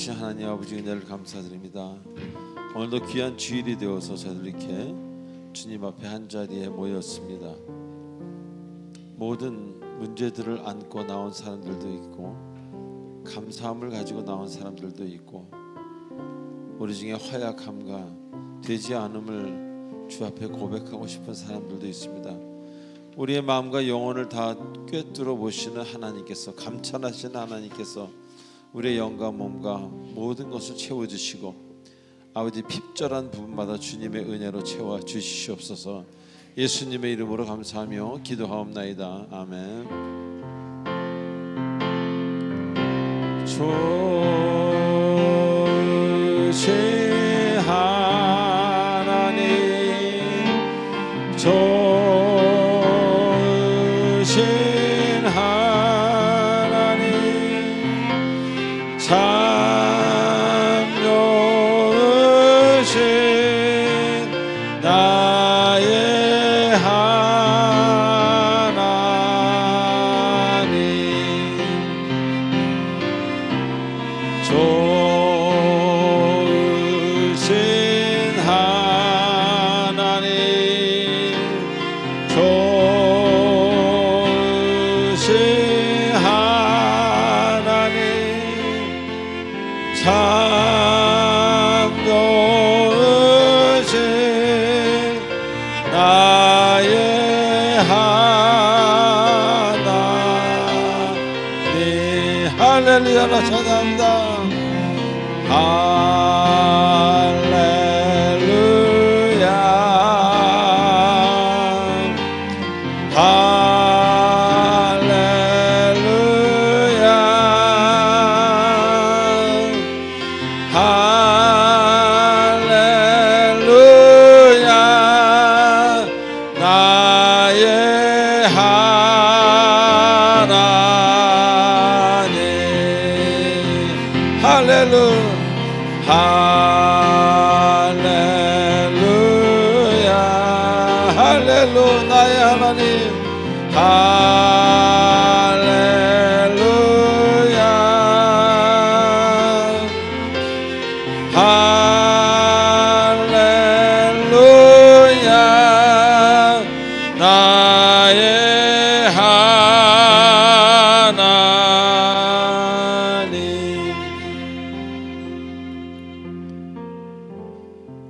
전능하신 하나님 아버지 은혜를 감사드립니다. 오늘도 귀한 주일이 되어서 저희들 이렇게 주님 앞에 한자리에 모였습니다. 모든 문제들을 안고 나온 사람들도 있고 감사함을 가지고 나온 사람들도 있고 우리 중에 허약함과 되지 않음을 주 앞에 고백하고 싶은 사람들도 있습니다. 우리의 마음과 영혼을 다 꿰뚫어 보시는 하나님께서, 감찰하시는 하나님께서 우리의 영과 몸과 모든 것을 채워주시고 아버지 핍절한 부분마다 주님의 은혜로 채워주시옵소서. 예수님의 이름으로 감사하며 기도하옵나이다. 아멘. 조신 하나님, 조신 하나님, 참 좋으신 나의 하나님, 좋으신 하나님, 좋으신 하나님, 참 좋으신 나의 하나님. 할렐루야. 찬양합니다. 할렐루야. 할렐루야. 할렐루야. 나의 하나님. 할렐루야. 할렐루야. 할렐루야. 나의 하나님. 할렐루야. 할렐루야. 나의 하나님.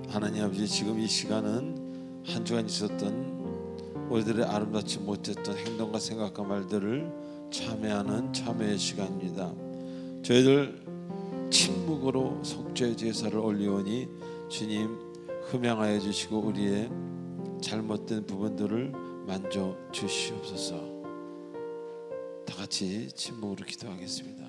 하나님 아버지, 지금 이 시간은 한 주간 있었던 우리들의 아름답지 못했던 행동과 생각과 말들을 참회하는 참회의 시간입니다. 저희들 침묵으로 속죄 제사를 올리오니 주님 흠양하여 주시고 우리의 잘못된 부분들을 만져 주시옵소서. 다 같이 침묵으로 기도하겠습니다.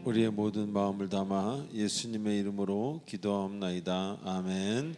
우리의 모든 마음을 담아 예수님의 이름으로 기도하옵나이다. 아멘.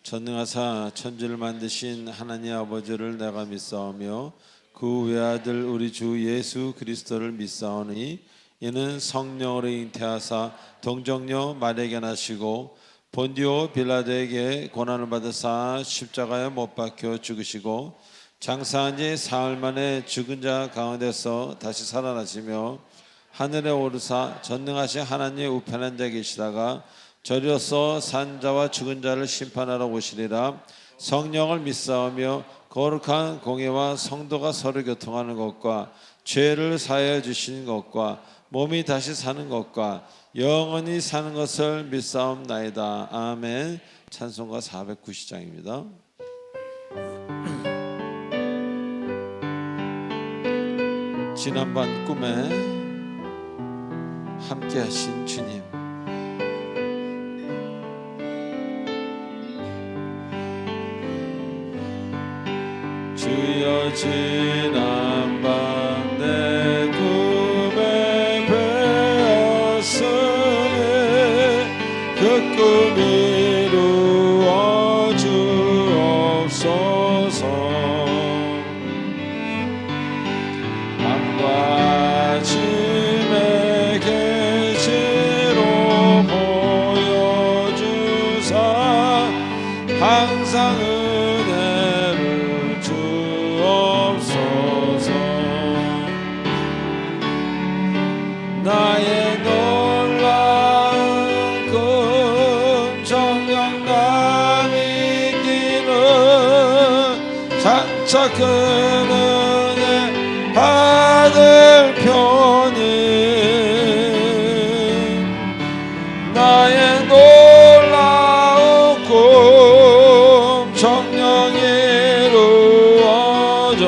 전능하사 천지를 만드신 하나님 아버지를 내가 믿사오며 그 외아들 우리 주 예수 그리스도를 믿사오니 이는 성령으로 잉태하사 동정녀 마리아에게 나시고 본디오 빌라도에게 고난을 받으사 십자가에 못 박혀 죽으시고 장사한 지 사흘 만에 죽은 자 가운데서 다시 살아나시며 하늘에 오르사 전능하신 하나님의 우편한 자 계시다가 저리로서 산 자와 죽은 자를 심판하러 오시리라. 성령을 믿사오며 거룩한 공예와 성도가 서로 교통하는 것과 죄를 사하여 주시는 것과 몸이 다시 사는 것과 영원히 사는 것을 믿사옵나이다. 아멘. 찬송가 490장입니다. 지난밤 꿈에 함께 하신 주님, 주여 지난밤 내 꿈에 뵈었으니 그 꿈 이루어 주옵소서. 밤과 아침의 계시로 보여주사 항상 은혜를 주옵소서. 나의 놀라운 꿈 정녕 남이 끼는 장차 그 은혜 받을 편이 나의 놀라운 꿈 정녕 이루어져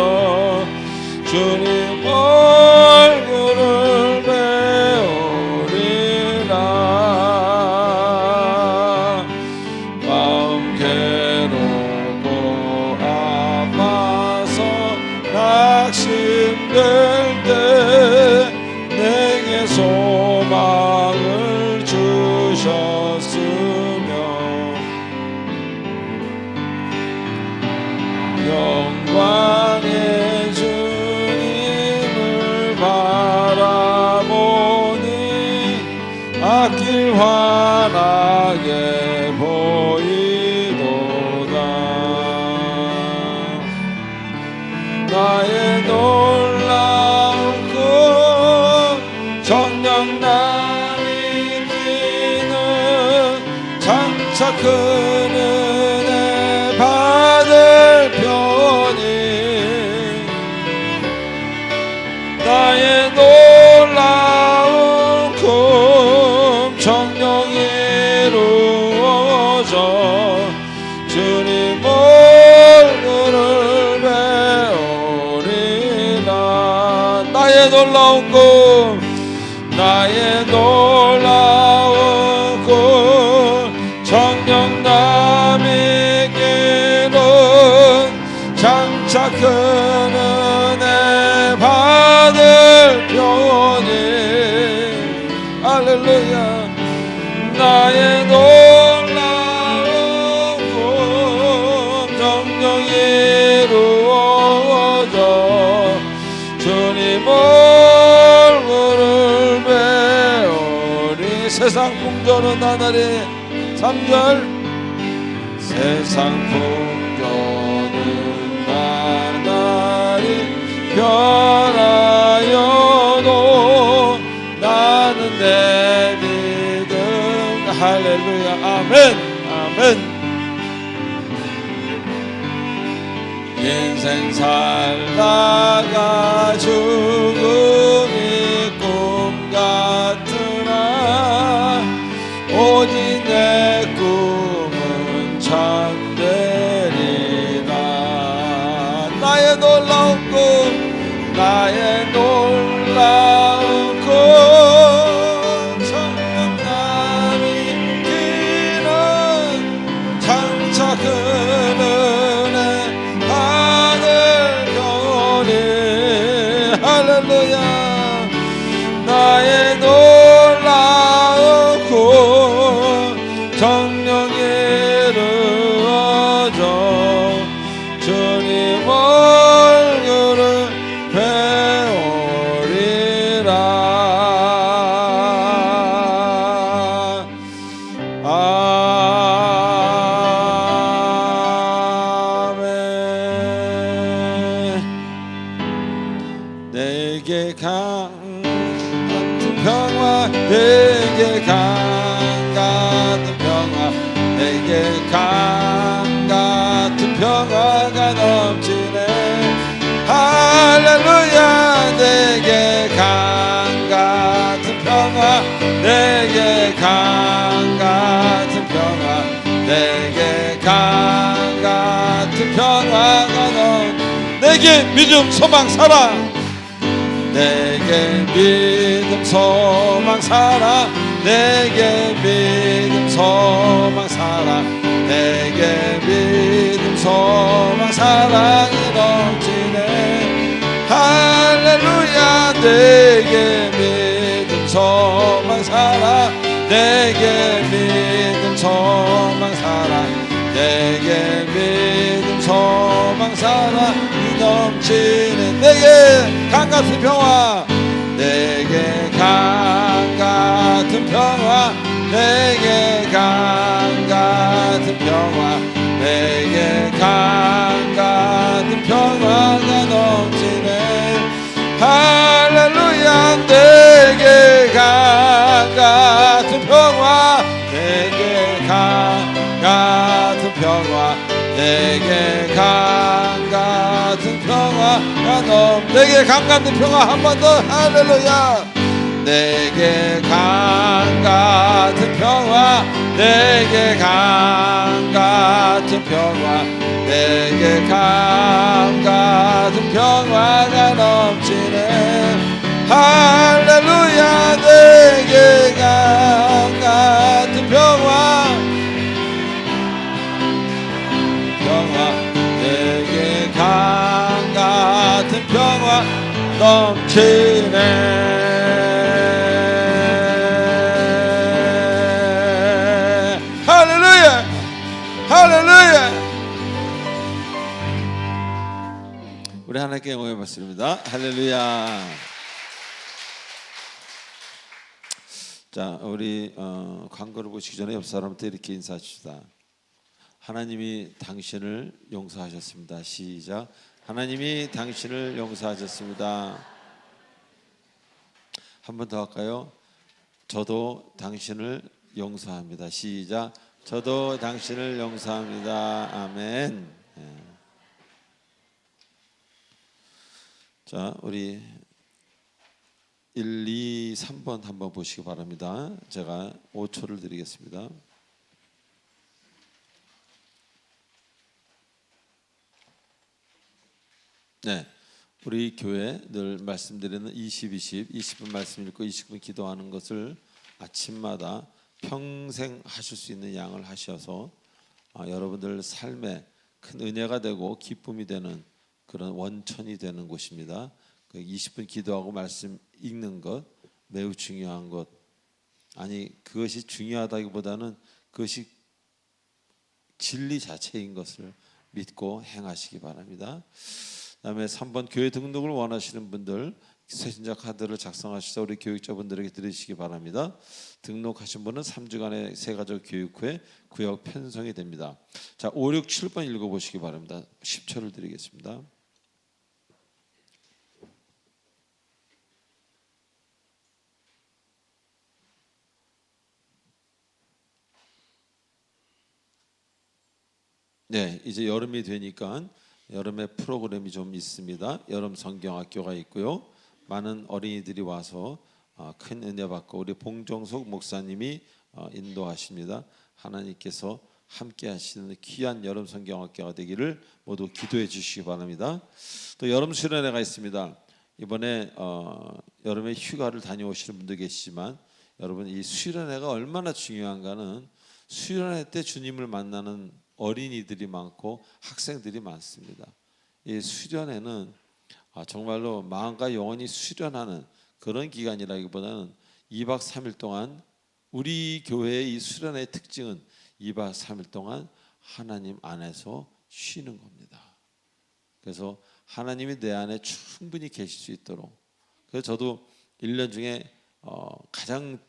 주님 얼굴을 배우리라. 마음 괴롭고 아파서 낙심될 때 내게 소망을 주셨으며 영광의 주님을 바라보니 앞길 환하게 보이도다. 나의 놀라운 꿈 정녕 남이 끼는 장차 큰 은혜 받을 편이 나의 놀라운 꿈 정녕 이루어져 주님 얼굴을 배우리라. 나의 놀라운 꿈 나의 놀라운 꿈 정녕 남이 끼는 장차 큰 은혜 받을 편이 할렐루야. 나의 놀라운 꿈 정녕 이루어져 주님 얼굴을 배우리. 세상 풍조는 나날이 3절 세상 풍조는 나날이 변하여도 나는 내 믿음 할렐루야. 아멘 아멘. 인생 살다가 죽음이 꿈 같으나 오직 내 꿈은 참되리라. 나의 놀라운 꿈 나의 놀라운 꿈 정녕 남이 끼는 장차 큰 은혜 받을 편이 할렐루야. 나의 놀라운 꿈 정녕 이루어져 주님 얼굴을 배우리라. 아멘. 내게 강 같은 평화 내게 강 같은 평화 내게 강 같은 내게 믿음 소망 사랑 내게 믿음 소망 사랑 내게 믿음 소망 사랑 내게 믿음 소망 사랑이 넘치네 할렐루야 내게 믿음 소망 사랑 내게 믿음 소망 사랑 내게 믿음 소망 사랑이 넘치네 내게 강같은 평화 내게 강같은 평화 내게 강같은 평화 내게 강같은 평화가 넘치네 할렐루야 내게 강같은 평화 내게 강같은 평화 내게 강같은 평화가 내게 강같은 평화 한 번 더 할렐루야 내게 강같은 평화 내게 강같은 평화 내게 강같은 평화가 넘치네 할렐루야 내게 강같은 평화 내게 강같은 평화 넘치네 할렐루야 할렐루야 우리 하나님께 영광의 말씀입니다. 할렐루야. 자 우리 광고를 보시기 전에 옆 사람한테 이렇게 인사합시다. 하나님이 당신을 용서하셨습니다. 시작. 하나님이 당신을 용서하셨습니다. 한 번 더 할까요? 저도 당신을 용서합니다. 시작. 저도 당신을 용서합니다. 아멘. 자, 우리 1, 2, 3번 한번 보시기 바랍니다. 제가 5초를 드리겠습니다. 네, 우리 교회 늘 말씀드리는 20, 20분 말씀 읽고 20분 기도하는 것을 아침마다 평생 하실 수 있는 양을 하셔서 여러분들 삶에 큰 은혜가 되고 기쁨이 되는 그런 원천이 되는 곳입니다. 그 20분 기도하고 말씀 읽는 것 매우 중요한 것. 아니 그것이 중요하다기보다는 그것이 진리 자체인 것을 믿고 행하시기 바랍니다. 그다음에 3번 교회 등록을 원하시는 분들 새신자 카드를 작성하셔서 우리 교육자분들에게 드리시기 바랍니다. 등록하신 분은 3주간의 새가족 교육 후에 구역 편성이 됩니다. 자, 5, 6, 7번 읽어보시기 바랍니다. 10초를 드리겠습니다. 네, 이제 여름이 되니까 여름에 프로그램이 좀 있습니다. 여름 성경학교가 있고요. 많은 어린이들이 와서 큰 은혜 받고 우리 봉정숙 목사님이 인도하십니다. 하나님께서 함께 하시는 귀한 여름 성경학교가 되기를 모두 기도해 주시기 바랍니다. 또 여름 수련회가 있습니다. 이번에 여름에 휴가를 다녀오시는 분도 계시지만 여러분 이 수련회가 얼마나 중요한가는 수련회 때 주님을 만나는 어린이들이 많고 학생들이 많습니다. 이 수련회는 정말로 마음과 영혼이 수련하는 그런 기간이라기보다는 2박 3일 동안 우리 교회의 이 수련회의 특징은 2박 3일 동안 하나님 안에서 쉬는 겁니다. 그래서 하나님이 내 안에 충분히 계실 수 있도록 그래서 저도 1년 중에 가장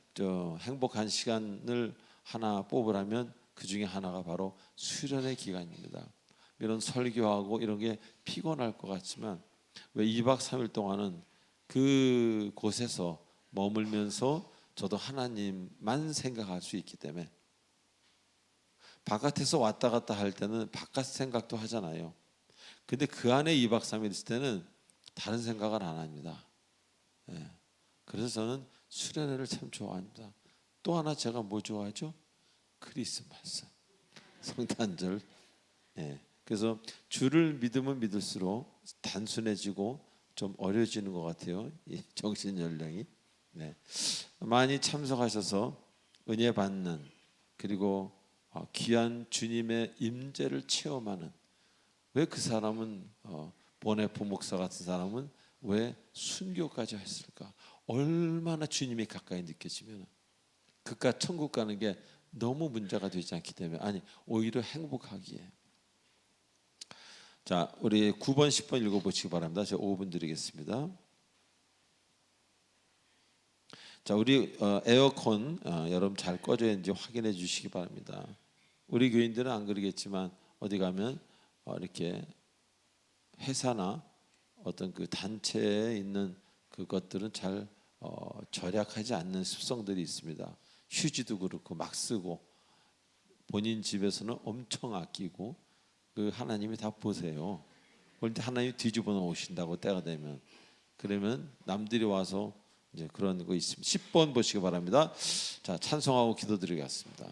행복한 시간을 하나 뽑으라면 그 중에 하나가 바로 수련의 기간입니다. 이런 설교하고 이런 게 피곤할 것 같지만 왜 2박 3일 동안은 그 곳에서 머물면서 저도 하나님만 생각할 수 있기 때문에 바깥에서 왔다 갔다 할 때는 바깥 생각도 하잖아요. 근데 그 안에 2박 3일 있을 때는 다른 생각을 안 합니다. 그래서 저는 수련회를 참 좋아합니다. 또 하나 제가 뭐 좋아하죠? 크리스마스, 성탄절. 그래서 주를 믿으면 믿을수록 단순해지고 좀 어려지는 것 같아요. 이 정신 연령이. 네. 많이 참석하셔서 은혜 받는, 그리고 귀한 주님의 임재를 체험하는, 왜 그 사람은 보네포 목사 같은 사람은 왜 순교까지 했을까? 얼마나 주님이 가까이 느껴지면 그깟 천국 가는 게 너무 문제가 되지 않기 때문에, 아니 오히려 행복하기에. 자, 우리 9번 10번 읽어보시기 바랍니다. 제가 5분 드리겠습니다. 자, 우리 에어컨 여러분 잘 꺼져 있는지 확인해 주시기 바랍니다. 우리 교인들은 안 그러겠지만 어디 가면 이렇게 회사나 어떤 그 단체에 있는 그것들은 잘 절약하지 않는 습성들이 있습니다. 휴지도 그렇고 막 쓰고, 본인 집에서는 엄청 아끼고, 그 하나님이 다 보세요. 그런데 하나님이 뒤집어 놓으신다고 때가 되면, 그러면 남들이 와서 이제 그런 거 있습니다. 10번 보시기 바랍니다. 자, 찬송하고 기도드리겠습니다.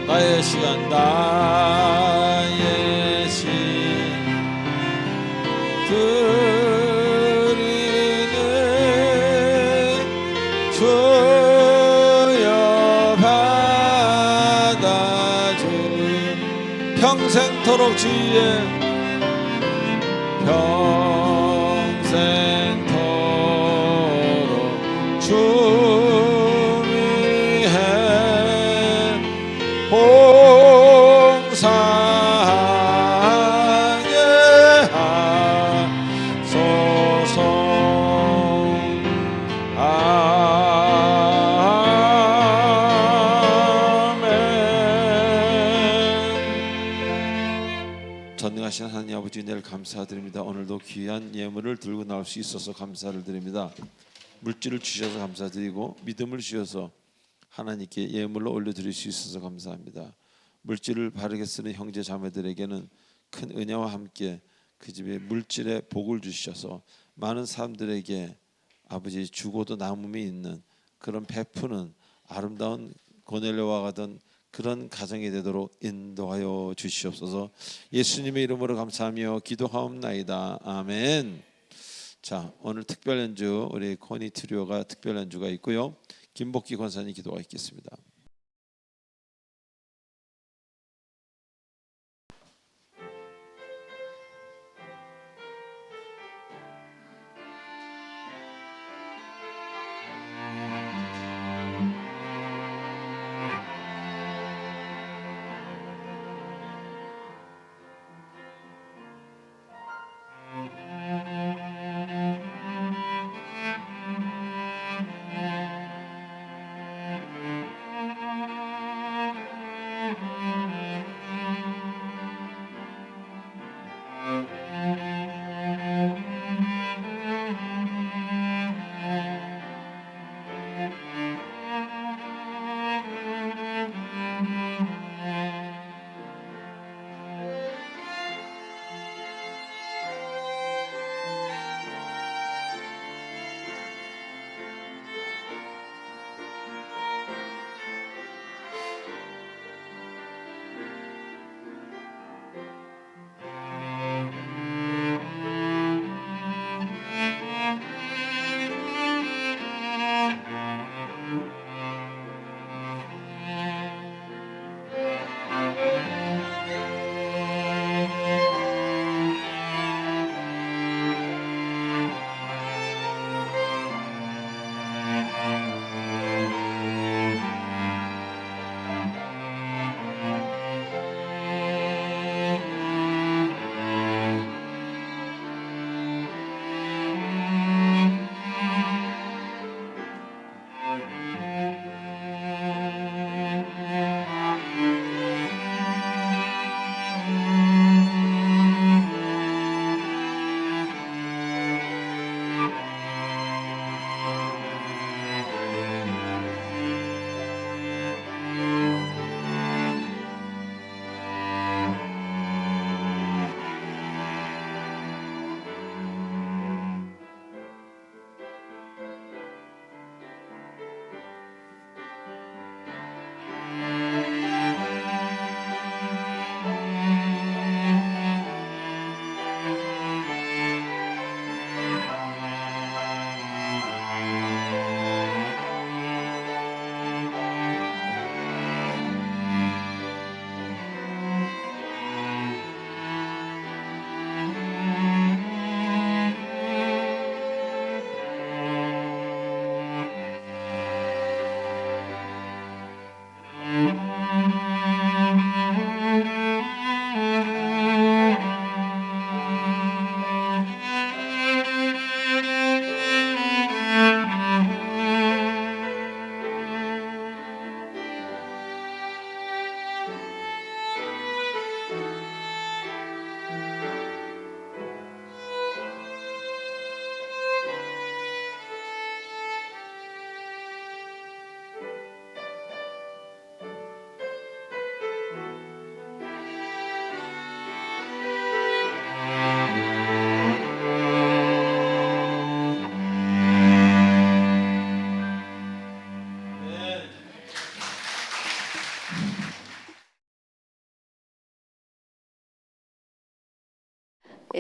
나의 시간, 나의 시 드리는 주여 받아주 평생토록 주의 평생토록 주 위에 봉사하게 하소서. 아멘. 전능하신 하나님 아버지, 은혜를 감사드립니다. 오늘도 귀한 예물을 들고 나올 수 있어서 감사를 드립니다. 물질을 주셔서 감사드리고 믿음을 주셔서 하나님께 예물로 올려드릴 수 있어서 감사합니다. 물질을 바르게 쓰는 형제 자매들에게는 큰 은혜와 함께 그 집에 물질의 복을 주셔서 많은 사람들에게 아버지 주고도 남음이 있는 그런 베푸는 아름다운 고넬료와 같은 그런 가정이 되도록 인도하여 주시옵소서. 예수님의 이름으로 감사하며 기도하옵나이다. 아멘. 자, 오늘 특별 연주 우리 코니 트리오가 특별 연주가 있고요. 김복기 권사님 기도가 있겠습니다.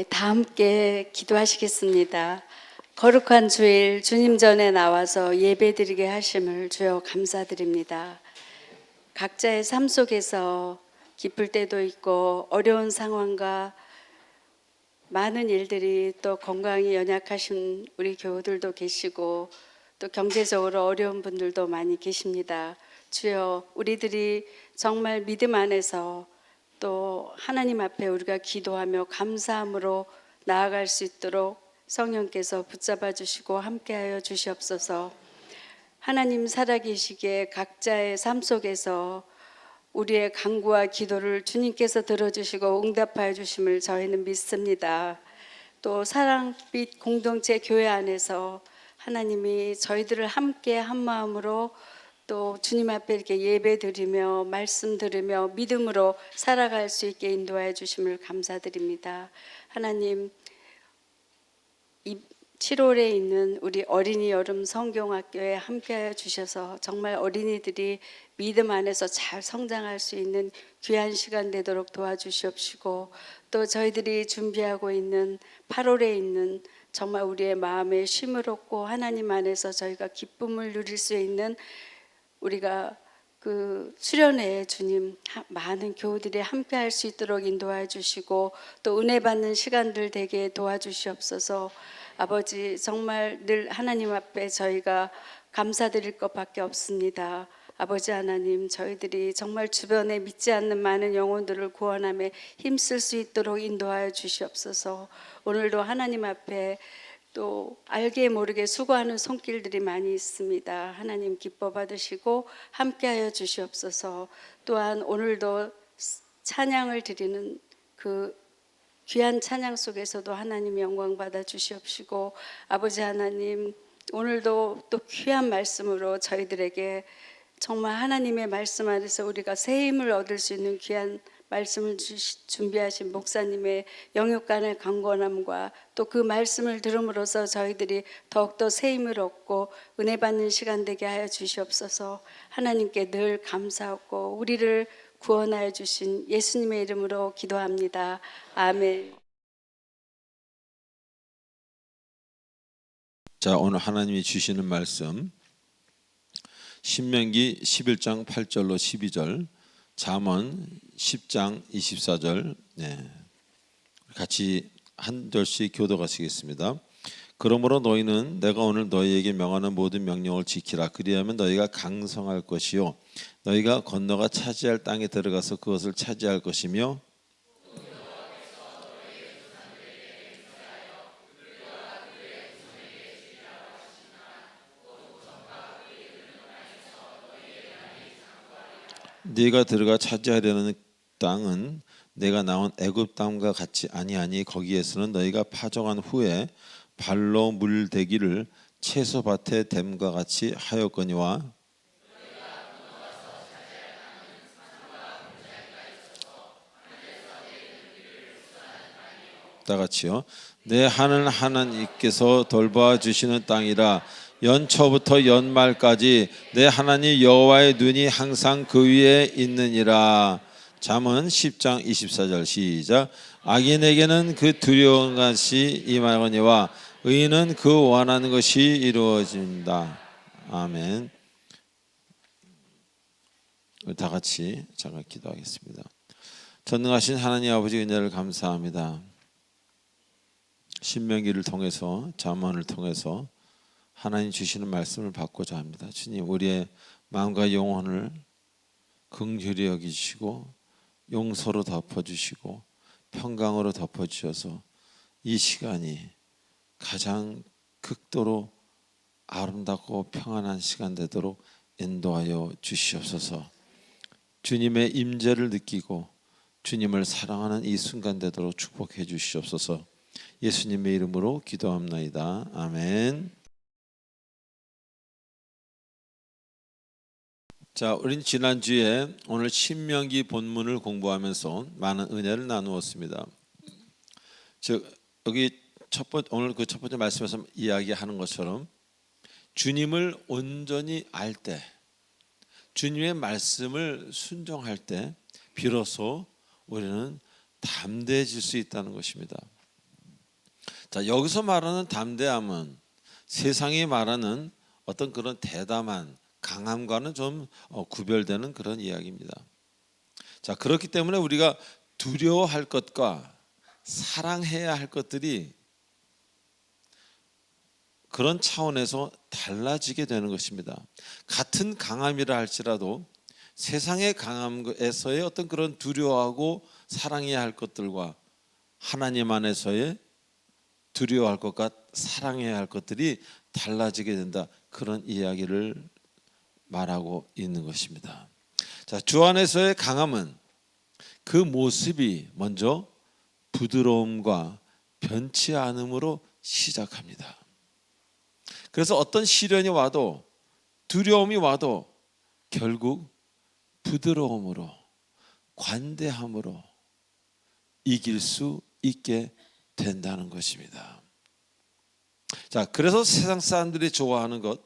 다 함께 기도하시겠습니다. 거룩한 주일 주님 전에 나와서 예배드리게 하심을 주여 감사드립니다. 각자의 삶 속에서 기쁠 때도 있고 어려운 상황과 많은 일들이, 또 건강이 연약하신 우리 교우들도 계시고 또 경제적으로 어려운 분들도 많이 계십니다. 주여, 우리들이 정말 믿음 안에서 또 하나님 앞에 우리가 기도하며 감사함으로 나아갈 수 있도록 성령께서 붙잡아 주시고 함께하여 주시옵소서. 하나님 살아계시기에 각자의 삶 속에서 우리의 간구와 기도를 주님께서 들어주시고 응답하여 주심을 저희는 믿습니다. 또 사랑빛 공동체 교회 안에서 하나님이 저희들을 함께 한 마음으로 또 주님 앞에 이렇게 예배 드리며 말씀 들으며 믿음으로 살아갈 수 있게 인도하여 주심을 감사드립니다. 하나님, 7월에 있는 우리 어린이 여름 성경학교에 함께하여 주셔서 정말 어린이들이 믿음 안에서 잘 성장할 수 있는 귀한 시간 되도록 도와주시옵시고, 또 저희들이 준비하고 있는 8월에 있는 정말 우리의 마음에 쉼을 얻고 하나님 안에서 저희가 기쁨을 누릴 수 있는, 우리가 그 수련회에 주님 많은 교우들이 함께 할 수 있도록 인도해 주시고 또 은혜 받는 시간들 되게 도와주시옵소서. 아버지, 정말 늘 하나님 앞에 저희가 감사드릴 것밖에 없습니다. 아버지 하나님, 저희들이 정말 주변에 믿지 않는 많은 영혼들을 구원함에 힘쓸 수 있도록 인도하여 주시옵소서. 오늘도 하나님 앞에 또 알게 모르게 수고하는 손길들이 많이 있습니다. 하나님 기뻐 받으시고 함께하여 주시옵소서. 또한 오늘도 찬양을 드리는 그 귀한 찬양 속에서도 하나님 영광 받아 주시옵시고, 아버지 하나님, 오늘도 또 귀한 말씀으로 저희들에게 정말 하나님의 말씀 안에서 우리가 새 힘을 얻을 수 있는 귀한 말씀을 준비하신 목사님의 영육간의 강건함과 또 그 말씀을 들음으로써 저희들이 더욱더 새 힘을 얻고 은혜 받는 시간 되게 하여 주시옵소서. 하나님께 늘 감사하고 우리를 구원하여 주신 예수님의 이름으로 기도합니다. 아멘. 자, 오늘 하나님이 주시는 말씀 신명기 11장 8절로 12절, 잠언 10장 24절, 같이 한 절씩 교도하시겠습니다. 그러므로 너희는 내가 오늘 너희에게 명하는 모든 명령을 지키라. 그리하면 너희가 강성할 것이요 너희가 건너가 차지할 땅에 들어가서 그것을 차지할 것이며 네가 들어가 차지하려는 땅은 내가 나온 애굽 땅과 같이 아니하니 거기에서는 너희가 파종한 후에 발로 물대기를 채소밭에 댐과 같이 하였거니와 다 같이요. 내 하늘 하나님께서 돌봐 주시는 땅이라. 연초부터 연말까지 내 하나님 여호와의 눈이 항상 그 위에 있느니라. 잠언 10장 24절 시작. 악인에게는 그 두려운 것이 임하거니와 의인은 그 원하는 것이 이루어진다. 아멘. 다 같이 잠깐 기도하겠습니다. 전능하신 하나님 아버지, 은혜를 감사합니다. 신명기를 통해서, 잠언을 통해서 하나님 주시는 말씀을 받고자 합니다. 주님, 우리의 마음과 영혼을 긍휼히 여기시고 용서로 덮어주시고 평강으로 덮어주셔서 이 시간이 가장 극도로 아름답고 평안한 시간 되도록 인도하여 주시옵소서. 주님의 임재를 느끼고 주님을 사랑하는 이 순간 되도록 축복해 주시옵소서. 예수님의 이름으로 기도합나이다. 아멘. 자, 우리는 지난주에 오늘 신명기 본문을 공부하면서 많은 은혜를 나누었습니다. 즉 여기 오늘 그 첫 번째 말씀에서 이야기하는 것처럼 주님을 온전히 알 때, 주님의 말씀을 순종할 때 비로소 우리는 담대해질 수 있다는 것입니다. 자, 여기서 말하는 담대함은 세상이 말하는 어떤 그런 대담한 강함과는 좀 구별되는 그런 이야기입니다. 자, 그렇기 때문에 우리가 두려워할 것과 사랑해야 할 것들이 그런 차원에서 달라지게 되는 것입니다. 같은 강함이라 할지라도 세상의 강함에서의 어떤 그런 두려워하고 사랑해야 할 것들과 하나님 안에서의 두려워할 것과 사랑해야 할 것들이 달라지게 된다, 그런 이야기를 말하고 있는 것입니다. 자, 주 안에서의 강함은 그 모습이 먼저 부드러움과 변치 않음으로 시작합니다. 그래서 어떤 시련이 와도 두려움이 와도 결국 부드러움으로 관대함으로 이길 수 있게 된다는 것입니다. 자, 그래서 세상 사람들이 좋아하는 것,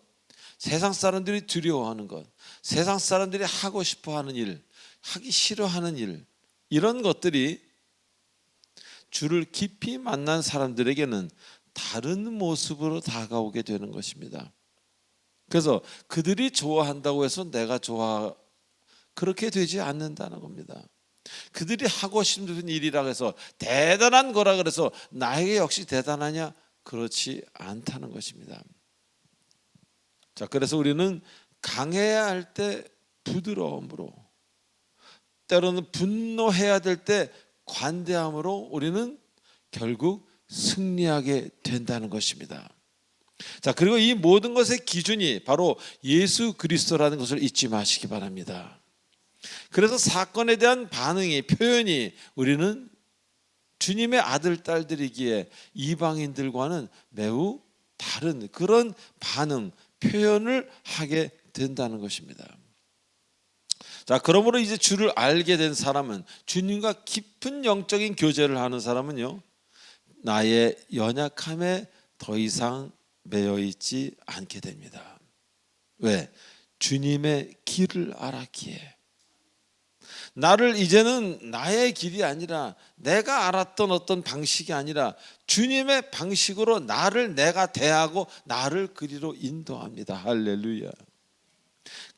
세상 사람들이 두려워하는 것, 세상 사람들이 하고 싶어하는 일, 하기 싫어하는 일, 이런 것들이 주를 깊이 만난 사람들에게는 다른 모습으로 다가오게 되는 것입니다. 그래서 그들이 좋아한다고 해서 내가 그렇게 되지 않는다는 겁니다. 그들이 하고 싶은 일이라 해서 대단한 거라 그래서 나에게 역시 대단하냐? 그렇지 않다는 것입니다. 자, 그래서 우리는 강해야 할 때 부드러움으로, 때로는 분노해야 될 때 관대함으로 우리는 결국 승리하게 된다는 것입니다. 자, 그리고 이 모든 것의 기준이 바로 예수 그리스도라는 것을 잊지 마시기 바랍니다. 그래서 사건에 대한 반응이, 표현이 우리는 주님의 아들, 딸들이기에 이방인들과는 매우 다른 그런 반응, 표현을 하게 된다는 것입니다. 자, 그러므로 이제 주를 알게 된 사람은, 주님과 깊은 영적인 교제를 하는 사람은요, 나의 연약함에 더 이상 매여 있지 않게 됩니다. 왜? 주님의 길을 알았기에. 나를 이제는 나의 길이 아니라, 내가 알았던 어떤 방식이 아니라 주님의 방식으로 나를 내가 대하고 나를 그리로 인도합니다. 할렐루야.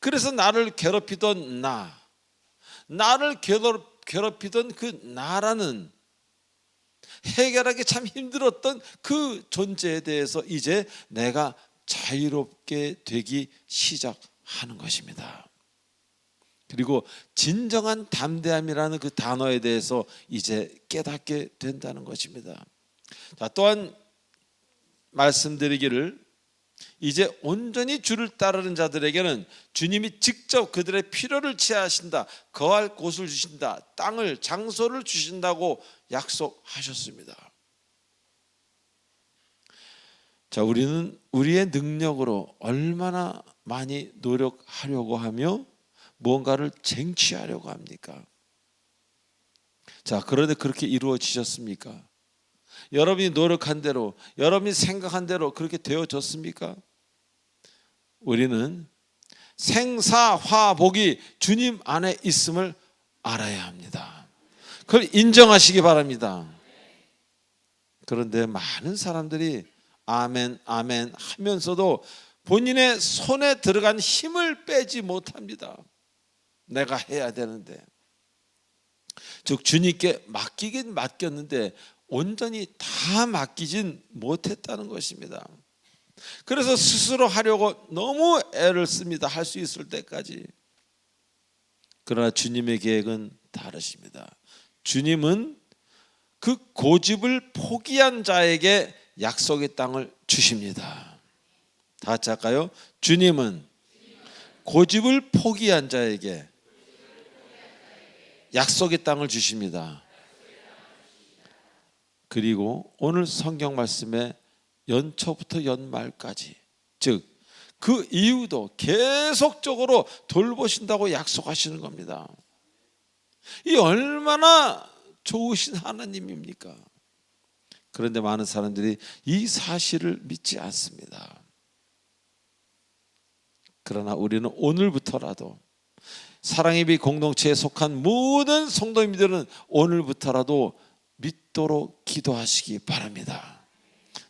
그래서 나를 괴롭히던 나를 괴롭히던 그 나라는, 해결하기 참 힘들었던 그 존재에 대해서 이제 내가 자유롭게 되기 시작하는 것입니다. 그리고 진정한 담대함이라는 그 단어에 대해서 이제 깨닫게 된다는 것입니다. 자, 또한 말씀드리기를, 이제 온전히 주를 따르는 자들에게는 주님이 직접 그들의 필요를 채하신다, 거할 곳을 주신다, 땅을, 장소를 주신다고 약속하셨습니다. 자, 우리는 우리의 능력으로 얼마나 많이 노력하려고 하며 뭔가를 쟁취하려고 합니까? 자, 그런데 그렇게 이루어지셨습니까? 여러분이 노력한 대로, 여러분이 생각한 대로 그렇게 되어졌습니까? 우리는 생사화복이 주님 안에 있음을 알아야 합니다. 그걸 인정하시기 바랍니다. 그런데 많은 사람들이 아멘 아멘 하면서도 본인의 손에 들어간 힘을 빼지 못합니다. 내가 해야 되는데, 즉 주님께 맡기긴 맡겼는데 온전히 다 맡기진 못했다는 것입니다. 그래서 스스로 하려고 너무 애를 씁니다. 할 수 있을 때까지. 그러나 주님의 계획은 다르십니다. 주님은 그 고집을 포기한 자에게 약속의 땅을 주십니다. 다 같이 할까요? 주님은 고집을 포기한 자에게 약속의 땅을 주십니다. 그리고 오늘 성경 말씀에 연초부터 연말까지, 즉 그 이후도 계속적으로 돌보신다고 약속하시는 겁니다. 이 얼마나 좋으신 하나님입니까? 그런데 많은 사람들이 이 사실을 믿지 않습니다. 그러나 우리는 오늘부터라도, 사랑의 빛 공동체에 속한 모든 성도님들은 오늘부터라도 믿도록 기도하시기 바랍니다.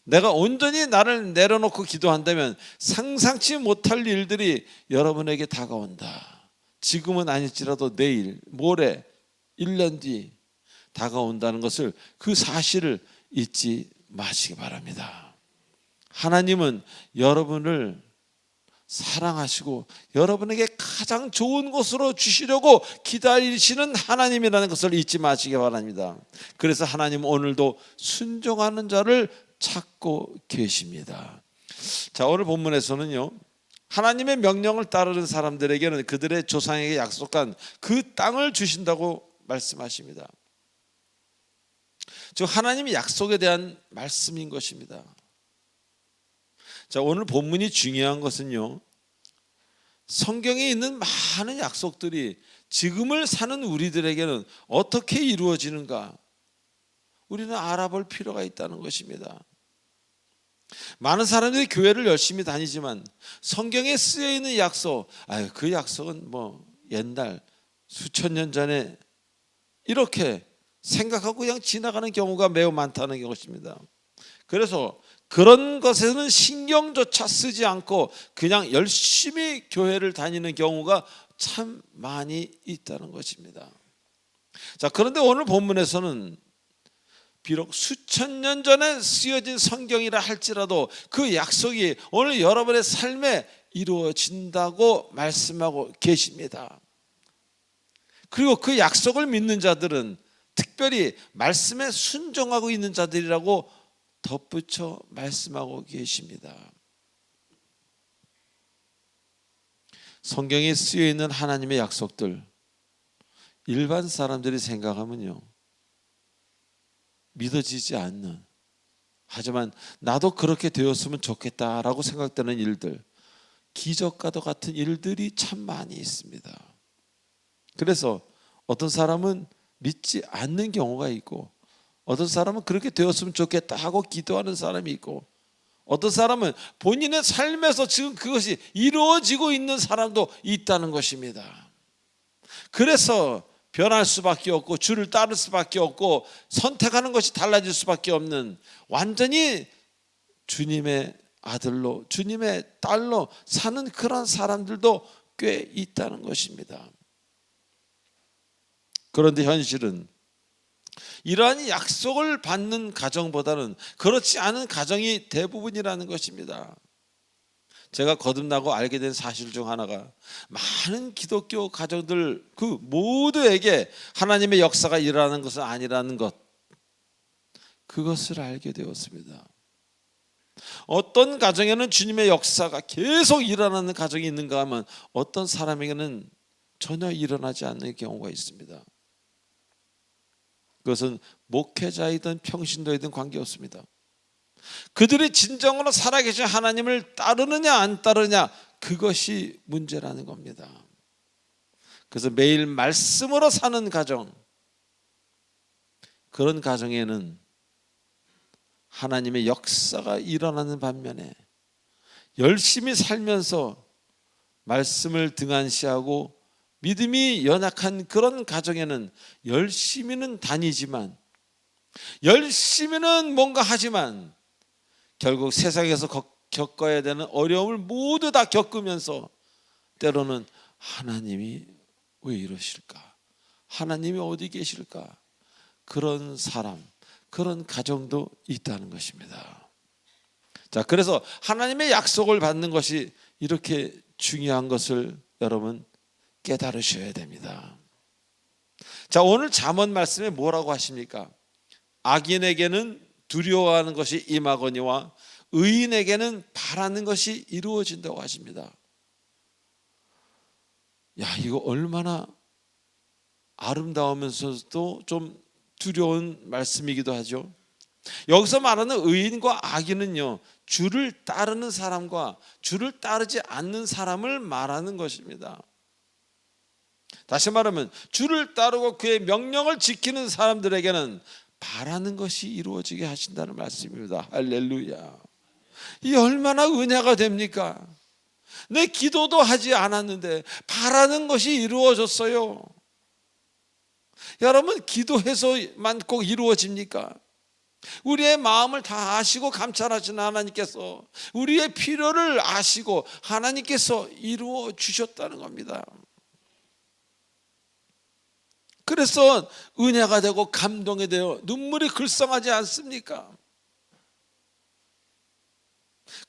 내가 온전히 나를 내려놓고 기도한다면 상상치 못할 일들이 여러분에게 다가온다. 지금은 아닐지라도 내일, 모레, 1년 뒤 다가온다는 것을, 그 사실을 잊지 마시기 바랍니다. 하나님은 여러분을 사랑하시고 여러분에게 가장 좋은 곳으로 주시려고 기다리시는 하나님이라는 것을 잊지 마시기 바랍니다. 그래서 하나님은 오늘도 순종하는 자를 찾고 계십니다. 자, 오늘 본문에서는요, 하나님의 명령을 따르는 사람들에게는 그들의 조상에게 약속한 그 땅을 주신다고 말씀하십니다. 즉 하나님의 약속에 대한 말씀인 것입니다. 자, 오늘 본문이 중요한 것은요, 성경에 있는 많은 약속들이 지금을 사는 우리들에게는 어떻게 이루어지는가, 우리는 알아볼 필요가 있다는 것입니다. 많은 사람들이 교회를 열심히 다니지만 성경에 쓰여 있는 약속, 그 약속은 뭐 옛날 수천 년 전에, 이렇게 생각하고 그냥 지나가는 경우가 매우 많다는 것입니다. 그래서 그런 것에는 신경조차 쓰지 않고 그냥 열심히 교회를 다니는 경우가 참 많이 있다는 것입니다. 자, 그런데 오늘 본문에서는 비록 수천 년 전에 쓰여진 성경이라 할지라도 그 약속이 오늘 여러분의 삶에 이루어진다고 말씀하고 계십니다. 그리고 그 약속을 믿는 자들은 특별히 말씀에 순종하고 있는 자들이라고 덧붙여 말씀하고 계십니다. 성경에 쓰여 있는 하나님의 약속들, 일반 사람들이 생각하면요, 믿어지지 않는, 하지만 나도 그렇게 되었으면 좋겠다라고 생각되는 일들, 기적과도 같은 일들이 참 많이 있습니다. 그래서 어떤 사람은 믿지 않는 경우가 있고, 어떤 사람은 그렇게 되었으면 좋겠다 하고 기도하는 사람이 있고, 어떤 사람은 본인의 삶에서 지금 그것이 이루어지고 있는 사람도 있다는 것입니다. 그래서 변할 수밖에 없고 주를 따를 수밖에 없고 선택하는 것이 달라질 수밖에 없는, 완전히 주님의 아들로, 주님의 딸로 사는 그런 사람들도 꽤 있다는 것입니다. 그런데 현실은 이러한 약속을 받는 가정보다는 그렇지 않은 가정이 대부분이라는 것입니다. 제가 거듭나고 알게 된 사실 중 하나가, 많은 기독교 가정들 그 모두에게 하나님의 역사가 일어나는 것은 아니라는 것, 그것을 알게 되었습니다. 어떤 가정에는 주님의 역사가 계속 일어나는 가정이 있는가 하면 어떤 사람에게는 전혀 일어나지 않는 경우가 있습니다. 그것은 목회자이든 평신도이든 관계없습니다. 그들이 진정으로 살아계신 하나님을 따르느냐 안 따르느냐, 그것이 문제라는 겁니다. 그래서 매일 말씀으로 사는 가정, 그런 가정에는 하나님의 역사가 일어나는 반면에 열심히 살면서 말씀을 등한시하고 믿음이 연약한 그런 가정에는 열심히는 다니지만, 열심히는 뭔가 하지만 결국 세상에서 겪어야 되는 어려움을 모두 다 겪으면서 때로는 하나님이 왜 이러실까? 하나님이 어디 계실까? 그런 사람, 그런 가정도 있다는 것입니다. 자, 그래서 하나님의 약속을 받는 것이 이렇게 중요한 것을 여러분 깨달으셔야 됩니다. 자, 오늘 잠언 말씀에 뭐라고 하십니까? 악인에게는 두려워하는 것이 임하거니와 의인에게는 바라는 것이 이루어진다고 하십니다. 야, 이거 얼마나 아름다우면서도 좀 두려운 말씀이기도 하죠. 여기서 말하는 의인과 악인은요, 주를 따르는 사람과 주를 따르지 않는 사람을 말하는 것입니다. 다시 말하면 주를 따르고 그의 명령을 지키는 사람들에게는 바라는 것이 이루어지게 하신다는 말씀입니다. 할렐루야. 이 얼마나 은혜가 됩니까? 내 기도도 하지 않았는데 바라는 것이 이루어졌어요. 여러분, 기도해서만 꼭 이루어집니까? 우리의 마음을 다 아시고 감찰하시는 하나님께서 우리의 필요를 아시고 하나님께서 이루어 주셨다는 겁니다. 그래서 은혜가 되고 감동이 되어 눈물이 글썽하지 않습니까?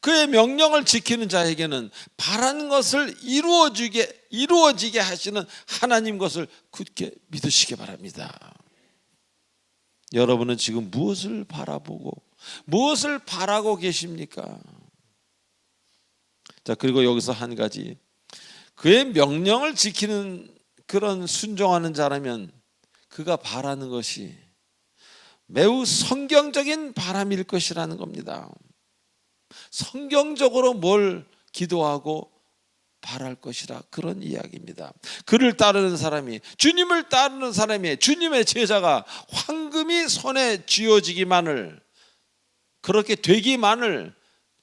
그의 명령을 지키는 자에게는 바라는 것을 이루어지게 하시는 하나님 것을 굳게 믿으시기 바랍니다. 여러분은 지금 무엇을 바라보고 무엇을 바라고 계십니까? 자, 그리고 여기서 한 가지, 그의 명령을 지키는 그런 순종하는 자라면 그가 바라는 것이 매우 성경적인 바람일 것이라는 겁니다. 성경적으로 뭘 기도하고 바랄 것이라, 그런 이야기입니다. 그를 따르는 사람이, 주님을 따르는 사람이, 주님의 제자가 황금이 손에 쥐어지기만을, 그렇게 되기만을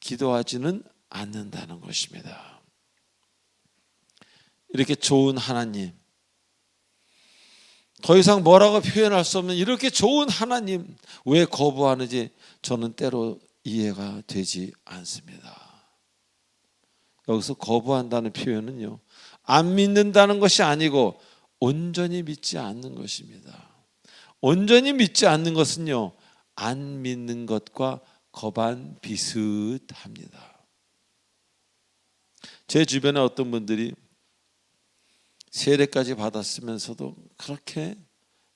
기도하지는 않는다는 것입니다. 이렇게 좋은 하나님, 더 이상 뭐라고 표현할 수 없는 이렇게 좋은 하나님 왜 거부하는지 저는 때로 이해가 되지 않습니다. 여기서 거부한다는 표현은요, 안 믿는다는 것이 아니고 온전히 믿지 않는 것입니다. 온전히 믿지 않는 것은요, 안 믿는 것과 거반 비슷합니다. 제 주변에 어떤 분들이 세례까지 받았으면서도 그렇게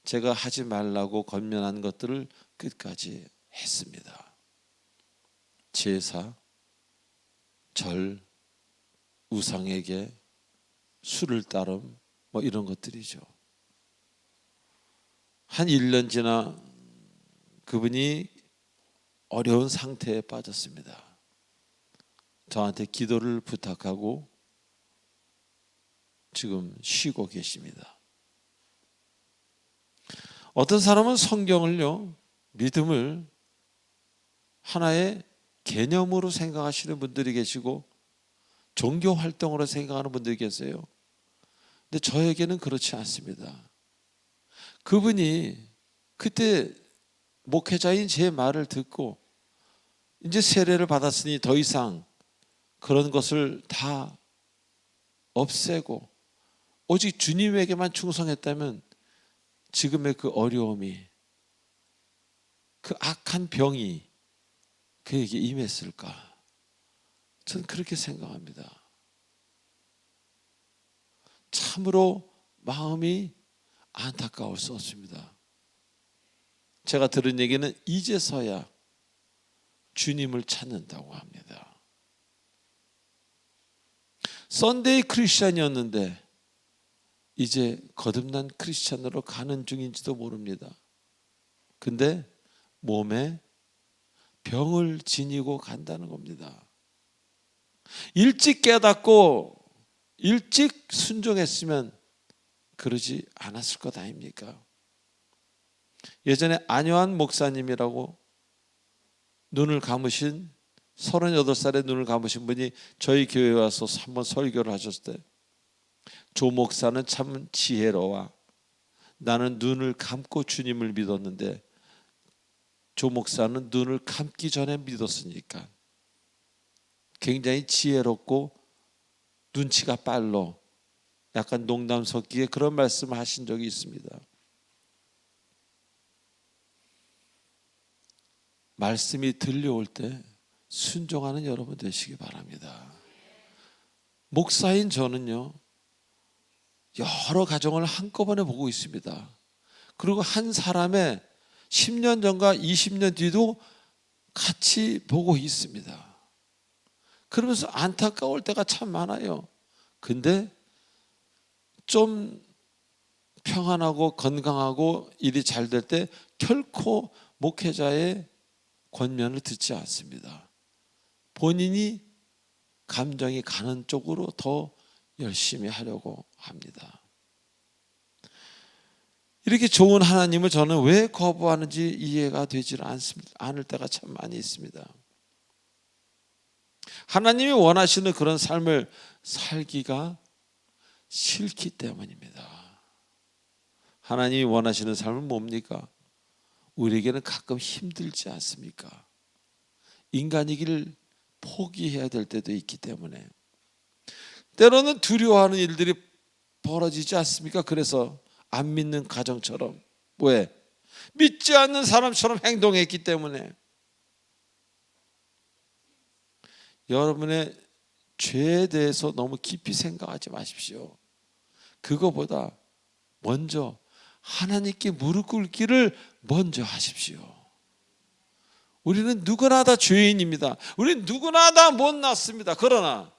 제가 하지 말라고 권면한 것들을 끝까지 했습니다. 제사, 절, 우상에게 술을 따름, 뭐 이런 것들이죠. 한 1년 지나 그분이 어려운 상태에 빠졌습니다. 저한테 기도를 부탁하고 지금 쉬고 계십니다. 어떤 사람은 성경을요, 믿음을 하나의 개념으로 생각하시는 분들이 계시고 종교 활동으로 생각하는 분들이 계세요. 근데 저에게는 그렇지 않습니다. 그분이 그때 목회자인 제 말을 듣고 이제 세례를 받았으니 더 이상 그런 것을 다 없애고 오직 주님에게만 충성했다면 지금의 그 어려움이, 그 악한 병이 그에게 임했을까? 저는 그렇게 생각합니다. 참으로 마음이 안타까울 수 없습니다. 제가 들은 얘기는 이제서야 주님을 찾는다고 합니다. 썬데이 크리스찬이었는데 이제 거듭난 크리스찬으로 가는 중인지도 모릅니다. 근데 몸에 병을 지니고 간다는 겁니다. 일찍 깨닫고 일찍 순종했으면 그러지 않았을 것 아닙니까? 예전에 안요한 목사님이라고 눈을 감으신 38살에 눈을 감으신 분이 저희 교회에 와서 한번 설교를 하셨을 때, 조 목사는 참 지혜로워, 나는 눈을 감고 주님을 믿었는데 조 목사는 눈을 감기 전에 믿었으니까 굉장히 지혜롭고 눈치가 빨라, 약간 농담 섞기에 그런 말씀을 하신 적이 있습니다. 말씀이 들려올 때 순종하는 여러분 되시기 바랍니다. 목사인 저는요, 여러 가정을 한꺼번에 보고 있습니다. 그리고 한 사람의 10년 전과 20년 뒤도 같이 보고 있습니다. 그러면서 안타까울 때가 참 많아요. 근데 좀 평안하고 건강하고 일이 잘 될 때 결코 목회자의 권면을 듣지 않습니다. 본인이 감정이 가는 쪽으로 더 열심히 하려고 합니다. 이렇게 좋은 하나님을 저는 왜 거부하는지 이해가 되지 않을 때가 참 많이 있습니다. 하나님이 원하시는 그런 삶을 살기가 싫기 때문입니다. 하나님이 원하시는 삶은 뭡니까? 우리에게는 가끔 힘들지 않습니까? 인간이기를 포기해야 될 때도 있기 때문에 때로는 두려워하는 일들이 벌어지지 않습니까? 그래서 안 믿는 가정처럼, 왜? 믿지 않는 사람처럼 행동했기 때문에. 여러분의 죄에 대해서 너무 깊이 생각하지 마십시오. 그거보다 먼저 하나님께 무릎 꿇기를 먼저 하십시오. 우리는 누구나 다 죄인입니다. 우리는 누구나 다 못났습니다. 그러나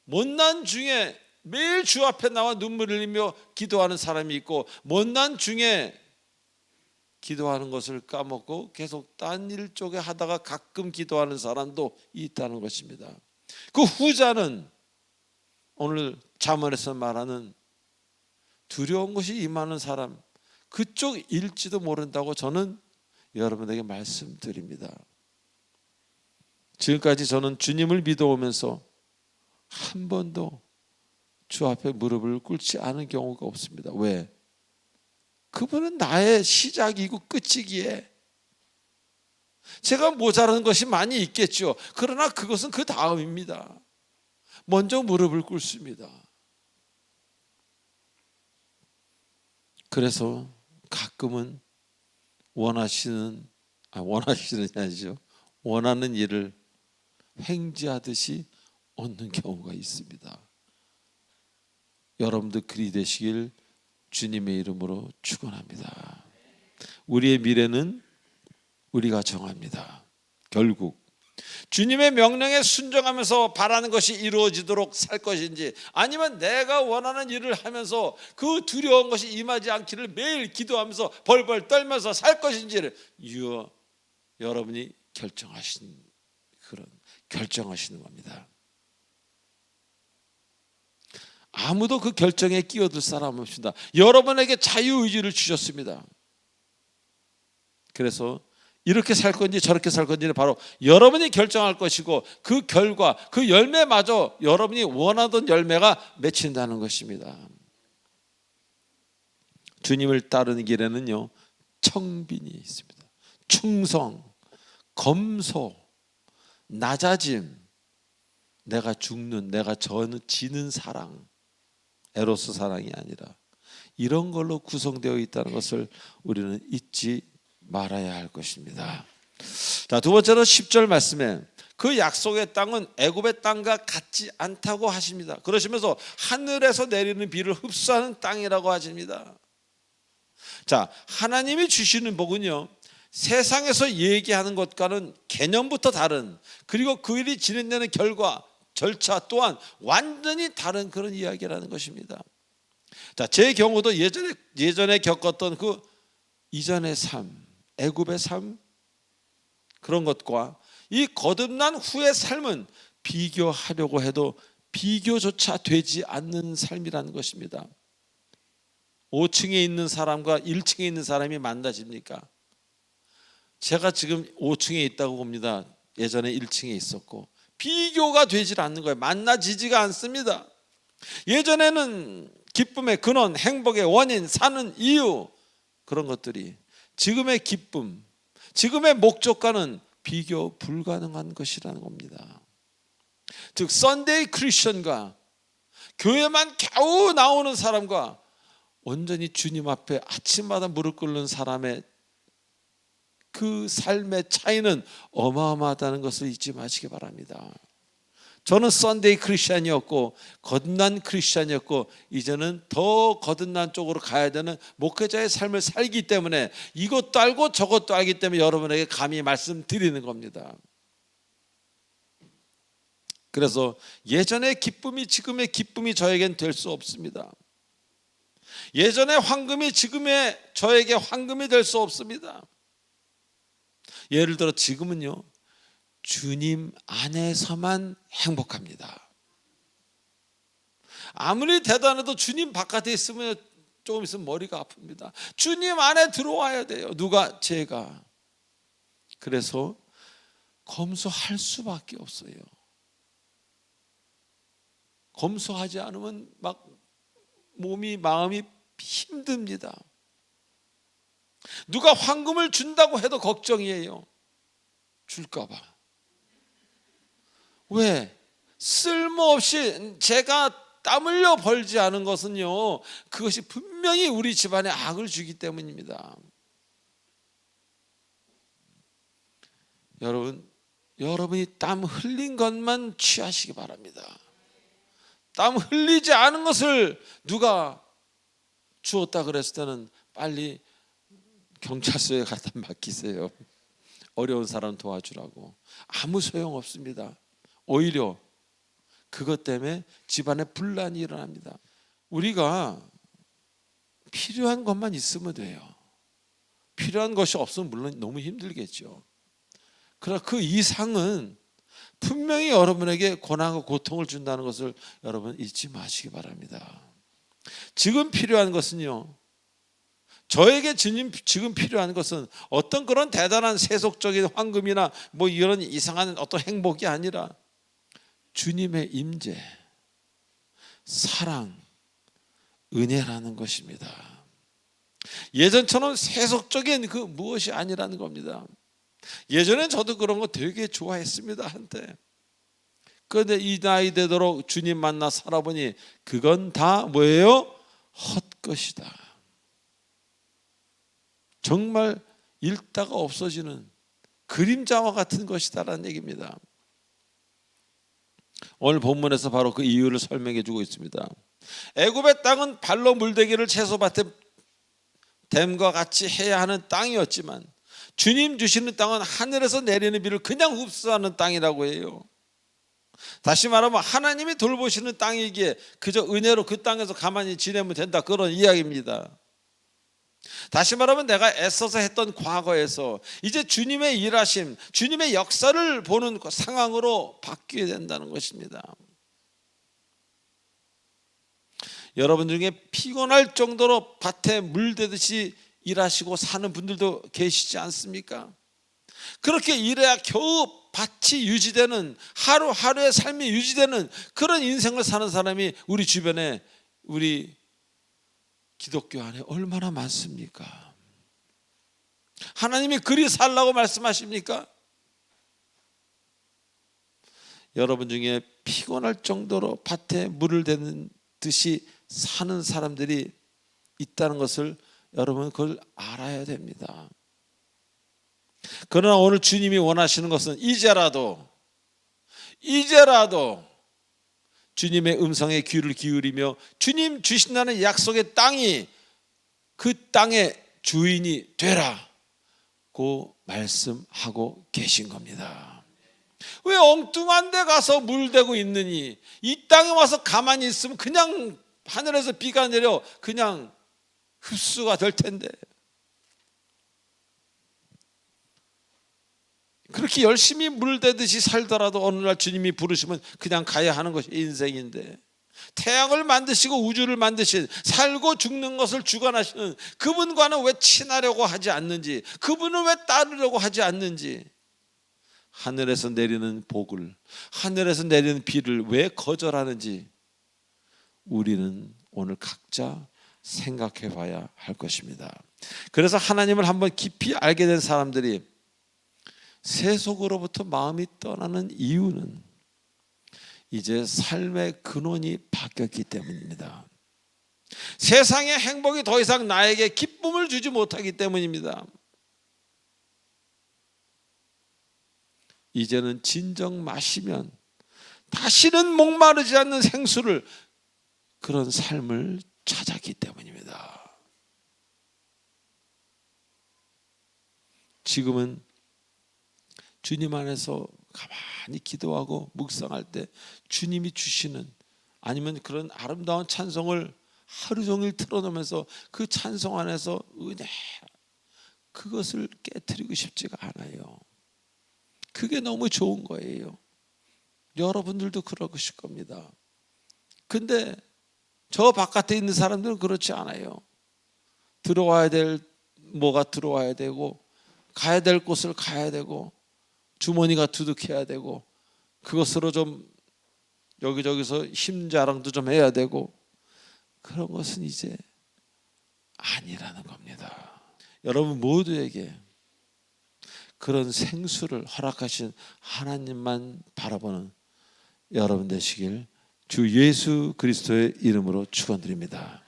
못난 중에 매일 주 앞에 나와 눈물을 흘리며 기도하는 사람이 있고, 못난 중에 기도하는 것을 까먹고 계속 딴 일 쪽에 하다가 가끔 기도하는 사람도 있다는 것입니다. 그 후자는 오늘 잠언에서 말하는 두려운 것이 임하는 사람, 그쪽일지도 모른다고 저는 여러분에게 말씀드립니다. 지금까지 저는 주님을 믿어오면서 한 번도 주 앞에 무릎을 꿇지 않은 경우가 없습니다. 왜? 그분은 나의 시작이고 끝이기에 제가 모자라는 것이 많이 있겠죠. 그러나 그것은 그 다음입니다. 먼저 무릎을 꿇습니다. 그래서 가끔은 원하시는 아니죠. 원하는 일을 횡재하듯이 얻는 경우가 있습니다. 여러분도 그리 되시길 주님의 이름으로 축원합니다. 우리의 미래는 우리가 정합니다. 결국 주님의 명령에 순종하면서 바라는 것이 이루어지도록 살 것인지, 아니면 내가 원하는 일을 하면서 그 두려운 것이 임하지 않기를 매일 기도하면서 벌벌 떨면서 살 것인지를 여러분이 결정하시는 겁니다. 아무도 그 결정에 끼어들 사람 없습니다. 여러분에게 자유의지를 주셨습니다. 그래서 이렇게 살 건지 저렇게 살 건지는 바로 여러분이 결정할 것이고, 그 결과, 그 열매마저 여러분이 원하던 열매가 맺힌다는 것입니다. 주님을 따르는 길에는요, 청빈이 있습니다. 충성, 검소, 낮아짐, 내가 죽는, 내가 지는 사랑, 에로스 사랑이 아니라 이런 걸로 구성되어 있다는 것을 우리는 잊지 말아야 할 것입니다. 자, 두 번째로 10절 말씀에 그 약속의 땅은 애굽의 땅과 같지 않다고 하십니다. 그러시면서 하늘에서 내리는 비를 흡수하는 땅이라고 하십니다. 자, 하나님이 주시는 복은요, 세상에서 얘기하는 것과는 개념부터 다른, 그리고 그 일이 진행되는 결과, 절차 또한 완전히 다른 그런 이야기라는 것입니다. 자, 제 경우도 예전에 겪었던 그 이전의 삶, 애굽의 삶, 그런 것과 이 거듭난 후의 삶은 비교하려고 해도 비교조차 되지 않는 삶이라는 것입니다. 5층에 있는 사람과 1층에 있는 사람이 만나집니까? 제가 지금 5층에 있다고 봅니다. 예전에 1층에 있었고 비교가 되질 않는 거예요. 만나지지가 않습니다. 예전에는 기쁨의 근원, 행복의 원인, 사는 이유, 그런 것들이 지금의 기쁨, 지금의 목적과는 비교 불가능한 것이라는 겁니다. 즉 썬데이 크리스천과 교회만 겨우 나오는 사람과 온전히 주님 앞에 아침마다 무릎 꿇는 사람의 그 삶의 차이는 어마어마하다는 것을 잊지 마시기 바랍니다. 저는 썬데이 크리스찬이었고 거듭난 크리스찬이었고, 이제는 더 거듭난 쪽으로 가야 되는 목회자의 삶을 살기 때문에 이것도 알고 저것도 알기 때문에 여러분에게 감히 말씀드리는 겁니다. 그래서 예전의 기쁨이 지금의 기쁨이 저에겐 될 수 없습니다. 예전의 황금이 지금의 저에게 황금이 될 수 없습니다. 예를 들어 지금은요, 주님 안에서만 행복합니다. 아무리 대단해도 주님 바깥에 있으면 조금 있으면 머리가 아픕니다. 주님 안에 들어와야 돼요. 누가? 제가. 그래서 검소할 수밖에 없어요. 검소하지 않으면 막 몸이 마음이 힘듭니다. 누가 황금을 준다고 해도 걱정이에요. 줄까 봐. 왜? 쓸모없이 제가 땀 흘려 벌지 않은 것은요, 그것이 분명히 우리 집안에 악을 주기 때문입니다. 여러분이 땀 흘린 것만 취하시기 바랍니다. 땀 흘리지 않은 것을 누가 주었다 그랬을 때는 빨리 경찰서에 갖다 맡기세요. 어려운 사람 도와주라고. 아무 소용 없습니다. 오히려 그것 때문에 집안에 분란이 일어납니다. 우리가 필요한 것만 있으면 돼요. 필요한 것이 없으면 물론 너무 힘들겠죠. 그러나 그 이상은 분명히 여러분에게 고난과 고통을 준다는 것을 여러분 잊지 마시기 바랍니다. 지금 필요한 것은요, 저에게 지금 필요한 것은 어떤 그런 대단한 세속적인 황금이나 뭐 이런 이상한 어떤 행복이 아니라 주님의 임재, 사랑, 은혜라는 것입니다. 예전처럼 세속적인 그 무엇이 아니라는 겁니다. 예전엔 저도 그런 거 되게 좋아했습니다, 한때. 그런데 이 나이 되도록 주님 만나 살아보니 그건 다 뭐예요? 헛것이다. 정말 읽다가 없어지는 그림자와 같은 것이다라는 얘기입니다. 오늘 본문에서 바로 그 이유를 설명해 주고 있습니다. 애굽의 땅은 발로 물대기를 채소밭에 댐과 같이 해야 하는 땅이었지만 주님 주시는 땅은 하늘에서 내리는 비를 그냥 흡수하는 땅이라고 해요. 다시 말하면 하나님이 돌보시는 땅이기에 그저 은혜로 그 땅에서 가만히 지내면 된다, 그런 이야기입니다. 다시 말하면 내가 애써서 했던 과거에서 이제 주님의 일하심, 주님의 역사를 보는 상황으로 바뀌게 된다는 것입니다. 여러분 중에 피곤할 정도로 밭에 물대듯이 일하시고 사는 분들도 계시지 않습니까? 그렇게 일해야 겨우 밭이 유지되는, 하루하루의 삶이 유지되는 그런 인생을 사는 사람이 우리 주변에, 우리 기독교 안에 얼마나 많습니까? 하나님이 그리 살라고 말씀하십니까? 여러분 중에 피곤할 정도로 밭에 물을 대는 듯이 사는 사람들이 있다는 것을 여러분 그걸 알아야 됩니다. 그러나 오늘 주님이 원하시는 것은 이제라도 주님의 음성에 귀를 기울이며 주님 주신다는 약속의 땅이 그 땅의 주인이 되라고 말씀하고 계신 겁니다. 왜 엉뚱한 데 가서 물대고 있느니? 이 땅에 와서 가만히 있으면 그냥 하늘에서 비가 내려 그냥 흡수가 될 텐데, 그렇게 열심히 물대듯이 살더라도 어느 날 주님이 부르시면 그냥 가야 하는 것이 인생인데, 태양을 만드시고 우주를 만드신, 살고 죽는 것을 주관하시는 그분과는 왜 친하려고 하지 않는지, 그분을 왜 따르려고 하지 않는지, 하늘에서 내리는 복을, 하늘에서 내리는 비를 왜 거절하는지 우리는 오늘 각자 생각해 봐야 할 것입니다. 그래서 하나님을 한번 깊이 알게 된 사람들이 세속으로부터 마음이 떠나는 이유는 이제 삶의 근원이 바뀌었기 때문입니다. 세상의 행복이 더 이상 나에게 기쁨을 주지 못하기 때문입니다. 이제는 진정 마시면 다시는 목마르지 않는 생수를, 그런 삶을 찾았기 때문입니다. 지금은 주님 안에서 가만히 기도하고 묵상할 때 주님이 주시는, 아니면 그런 아름다운 찬송을 하루 종일 틀어놓으면서 그 찬송 안에서 은혜, 그것을 깨트리고 싶지가 않아요. 그게 너무 좋은 거예요. 여러분들도 그러실 겁니다. 근데 저 바깥에 있는 사람들은 그렇지 않아요. 들어와야 될 뭐가 들어와야 되고, 가야 될 곳을 가야 되고, 주머니가 두둑해야 되고, 그것으로 좀 여기저기서 힘 자랑도 좀 해야 되고, 그런 것은 이제 아니라는 겁니다. 여러분 모두에게 그런 생수를 허락하신 하나님만 바라보는 여러분 되시길 주 예수 그리스도의 이름으로 축원드립니다.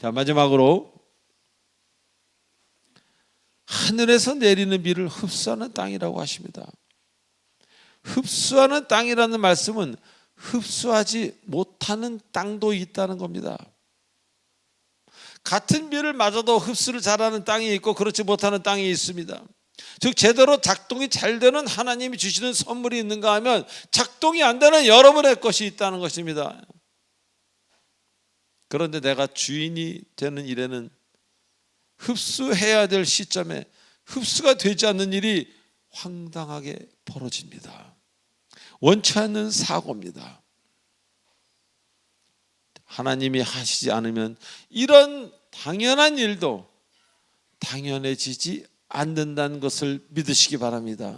자, 마지막으로 하늘에서 내리는 비를 흡수하는 땅이라고 하십니다. 흡수하는 땅이라는 말씀은 흡수하지 못하는 땅도 있다는 겁니다. 같은 비를 맞아도 흡수를 잘하는 땅이 있고 그렇지 못하는 땅이 있습니다. 즉 제대로 작동이 잘 되는 하나님이 주시는 선물이 있는가 하면 작동이 안 되는 여러분의 것이 있다는 것입니다. 그런데 내가 주인이 되는 일에는 흡수해야 될 시점에 흡수가 되지 않는 일이 황당하게 벌어집니다. 원치 않는 사고입니다. 하나님이 하시지 않으면 이런 당연한 일도 당연해지지 않는다는 것을 믿으시기 바랍니다.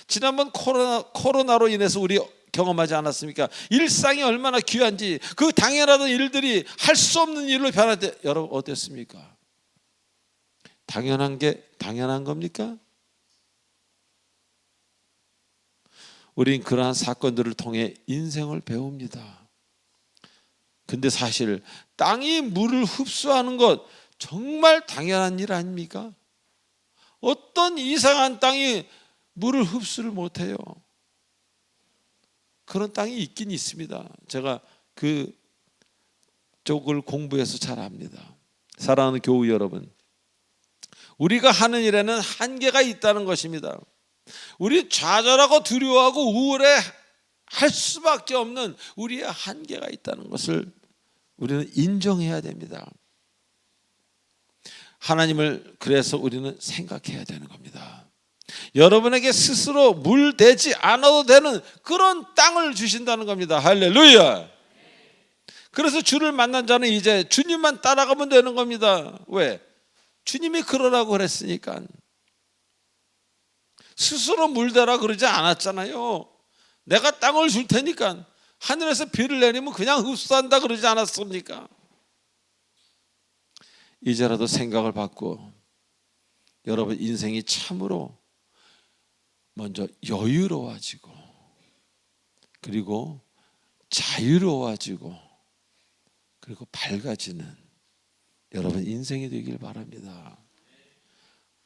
지난번 코로나로 인해서 우리 경험하지 않았습니까? 일상이 얼마나 귀한지 그 당연하던 일들이 할 수 없는 일로 변할 때 여러분 어땠습니까? 당연한 게 당연한 겁니까? 우린 그러한 사건들을 통해 인생을 배웁니다. 근데 사실 땅이 물을 흡수하는 것 정말 당연한 일 아닙니까? 어떤 이상한 땅이 물을 흡수를 못해요. 그런 땅이 있긴 있습니다. 제가 그 쪽을 공부해서 잘 압니다. 사랑하는 교우 여러분, 우리가 하는 일에는 한계가 있다는 것입니다. 우리 좌절하고 두려워하고 우울해 할 수밖에 없는 우리의 한계가 있다는 것을 우리는 인정해야 됩니다. 하나님을 그래서 우리는 생각해야 되는 겁니다. 여러분에게 스스로 물대지 않아도 되는 그런 땅을 주신다는 겁니다. 할렐루야. 그래서 주를 만난 자는 이제 주님만 따라가면 되는 겁니다. 왜? 주님이 그러라고 그랬으니까. 스스로 물대라 그러지 않았잖아요. 내가 땅을 줄 테니까 하늘에서 비를 내리면 그냥 흡수한다 그러지 않았습니까? 이제라도 생각을 바꾸어 여러분 인생이 참으로 먼저 여유로워지고 그리고 자유로워지고 그리고 밝아지는 여러분 인생이 되길 바랍니다.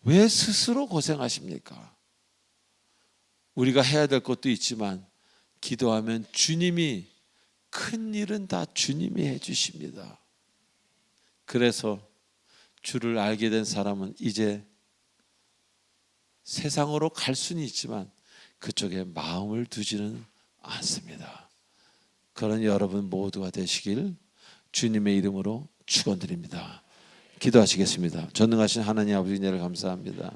왜 스스로 고생하십니까? 우리가 해야 될 것도 있지만 기도하면 주님이 큰 일은 다 주님이 해주십니다. 그래서 주를 알게 된 사람은 이제 세상으로 갈 수는 있지만 그쪽에 마음을 두지는 않습니다. 그런 여러분 모두가 되시길 주님의 이름으로 축원드립니다. 기도하시겠습니다. 전능하신 하나님 아버지 은혜를 감사합니다.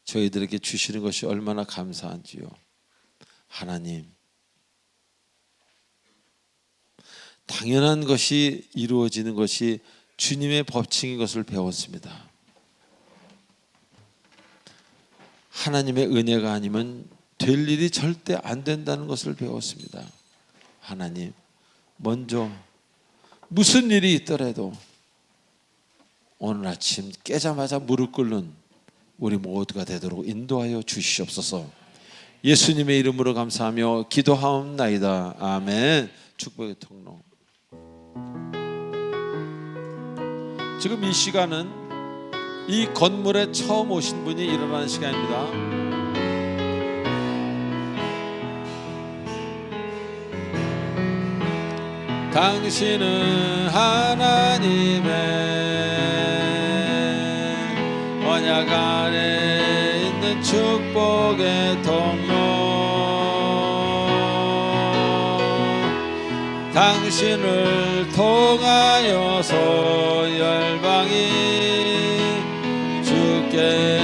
저희들에게 주시는 것이 얼마나 감사한지요. 하나님, 당연한 것이 이루어지는 것이 주님의 법칙인 것을 배웠습니다. 하나님의 은혜가 아니면 될 일이 절대 안 된다는 것을 배웠습니다. 하나님, 먼저 무슨 일이 있더라도 오늘 아침 깨자마자 무릎 꿇는 우리 모두가 되도록 인도하여 주시옵소서. 예수님의 이름으로 감사하며 기도하옵나이다. 아멘. 축복의 통로. 지금 이 시간은 이 건물에 처음 오신 분이 일어나는 시간입니다. 당신은 하나님의 언약 안에 있는 축복의 통로. 당신을 통하여서 열방이 주께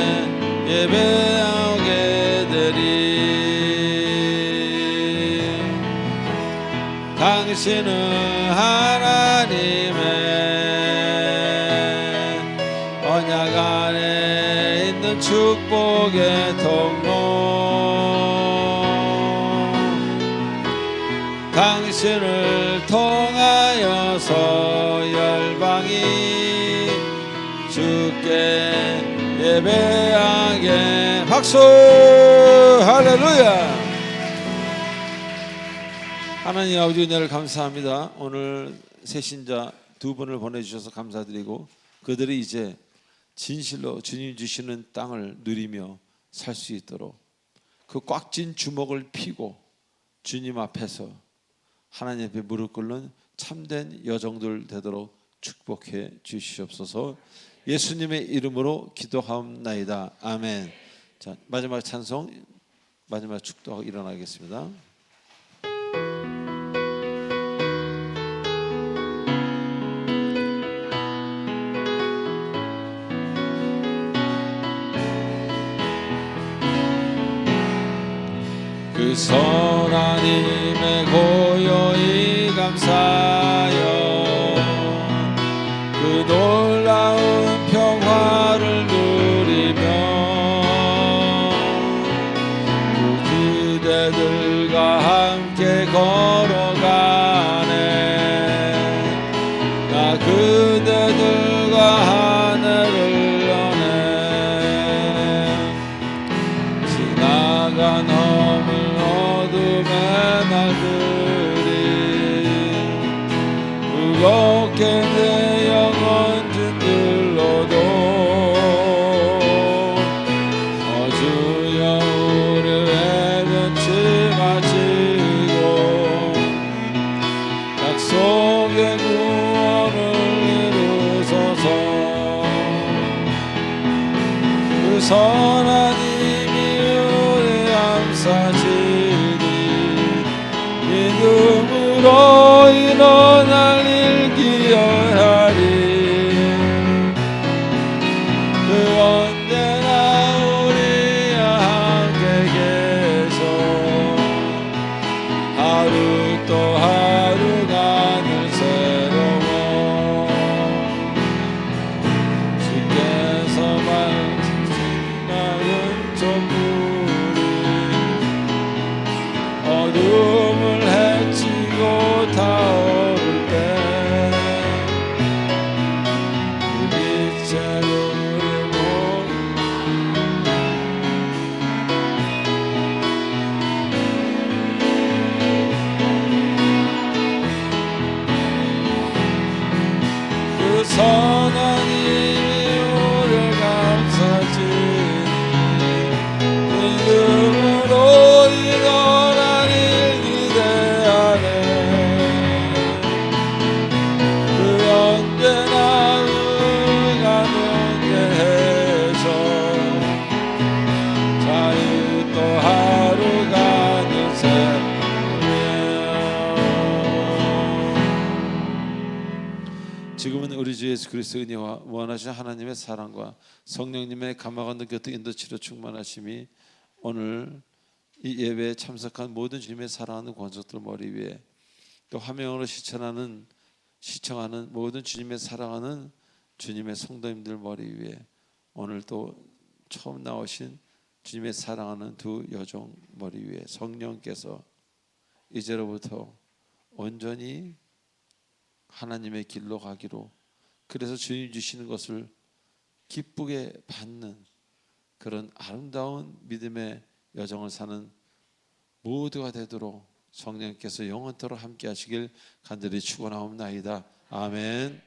예배하게 되리. 당신은 하나님의 언약 안에 있는 축복의 통로. 당신을 통하여서 열방이 주께 예배하게. 박수. 할렐루야. 하나님 아버지 은혜를 감사합니다. 오늘 새신자 두 분을 보내주셔서 감사드리고 그들이 이제 진실로 주님 주시는 땅을 누리며 살 수 있도록 그 꽉 쥔 주먹을 펴고 주님 앞에서 하나님 앞에 무릎 꿇는 참된 여정들 되도록 축복해 주시옵소서. 예수님의 이름으로 기도하옵나이다. 아멘. 자, 마지막 찬송, 마지막 축도하고 일어나겠습니다. 그 선하님의 고요히 감사하여 그 놀라운 평화를 누리며 그 그대들과 함께 걸어가네. 나 그대들과 하늘을 여네. 지나간 어둠의 날들이 무겁게 내 영혼 짓눌러도 주여 우리 외면치 마시고 약속의 구원을 이루소서. 그 선하님이 우리 감싸시니 믿음으로 일어날 일 기여하리. 그 언제나 우리와 함께 계셔 하루 또 하루가 늘 새로워. 주께서 말씀하신 촛불이 어둠을 헤치고 타오를 때 그 빛에 우리 몸 그 선하님이 우리를 감싸시니 믿음으로 일어날 일 기대하네. 그 언제나 우리가 능계해서 자유 또 하루가 늘 새로워. 지금은 우리 주 예수 그리스도의 은혜와 무한하신 하나님의 사랑과 성령님의 감화가 느꼈던 인도치료 충만하심이 오늘 이 예배에 참석한 모든 주님의 사랑하는 권속들 머리 위에 또 화면으로 시청하는 모든 주님의 사랑하는 주님의 성도님들 머리 위에 오늘 또 처음 나오신 주님의 사랑하는 두 여종 머리 위에 성령께서 이제로부터 온전히 하나님의 길로 가기로, 그래서 주님 주시는 것을 기쁘게 받는 그런 아름다운 믿음의 여정을 사는 모두가 되도록 성령께서 영원토록 함께 하시길 간절히 축원하옵나이다. 아멘.